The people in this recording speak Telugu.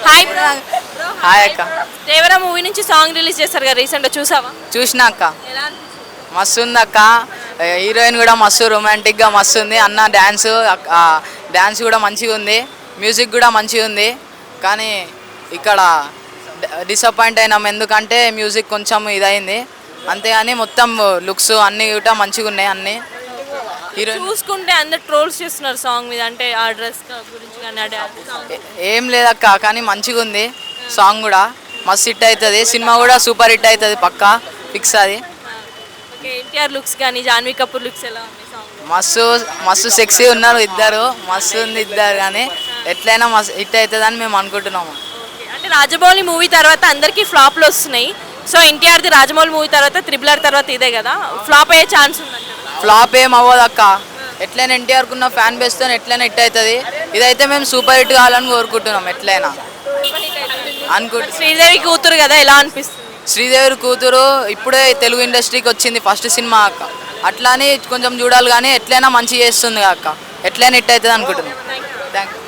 Hi bro. హాయ్ అక్క. దేవరా మూవీ నుంచి సాంగ్ రిలీజ్ చేశారు కదా రీసెంట్, చూసావా? చూసినాక ఎలా అనిపించింది? మస్తు ఉంది అక్క. హీరోయిన్ కూడా మస్తు రొమాంటిక్గా మస్తు ఉంది. అన్న డ్యాన్స్ కూడా మంచిగా ఉంది. మ్యూజిక్ కూడా మంచిగా ఉంది. కానీ ఇక్కడ డిసప్పాయింట్ అయినాం, ఎందుకంటే మ్యూజిక్ కొంచెం ఇదైంది అంతేగాని మొత్తం లుక్స్ అన్నీ కూడా మంచిగా ఉన్నాయి. అన్నీ హీరోయిన్ చూసుకుంటే అందరు ట్రోల్స్ చేస్తున్నారు సాంగ్ మీద, అంటే ఆ డ్రెస్ గురించి కానీ ఆ డ్యాన్స్. ఏం లేదక్క, కానీ మంచిగా ఉంది. సాంగ్ కూడా మస్తు హిట్ అవుతుంది. సినిమా కూడా సూపర్ హిట్ అవుతుంది, పక్కా ఫిక్స్ అది. ఓకే, ఎన్టీఆర్ లుక్స్ కానీ జాన్వీ కపూర్ లుక్స్ ఎలా ఉన్నాయి సాంగ్? మస్తు మస్తు సెక్సీ ఉన్నారు ఇద్దరు, మస్తు ఉంది ఇద్దరు. కానీ ఎట్లయినా మస్తు హిట్ అవుతుంది అని మేము అనుకుంటున్నాము. అంటే రాజమౌళి మూవీ తర్వాత అందరికీ ఫ్లాప్లు వస్తున్నాయి. సో ఎన్టీఆర్ది రాజమౌళి మూవీ తర్వాత RRR తర్వాత ఇదే కదా, ఫ్లాప్ అయ్యే ఛాన్స్ ఉందంట. ఫ్లాప్ ఏం అవ్వదు అక్క. ఎట్లయినా ఎన్టీఆర్కు ఉన్న ఫ్యాన్ బేస్తో ఎట్లయినా హిట్ అవుతుంది. ఇదైతే మేము సూపర్ హిట్ కావాలని కోరుకుంటున్నాం ఎట్లయినా శ్రీదేవి కూతురు కదా, ఎలా అనిపిస్తుంది? శ్రీదేవి కూతురు ఇప్పుడే తెలుగు ఇండస్ట్రీకి వచ్చింది, ఫస్ట్ సినిమా అక్క. అట్లా అని కొంచెం చూడాలి, కానీ ఎట్లయినా మంచిగా చేస్తుంది అక్క. ఎట్లయినా హిట్ అవుతుంది అనుకుంటున్నాం. Thank you.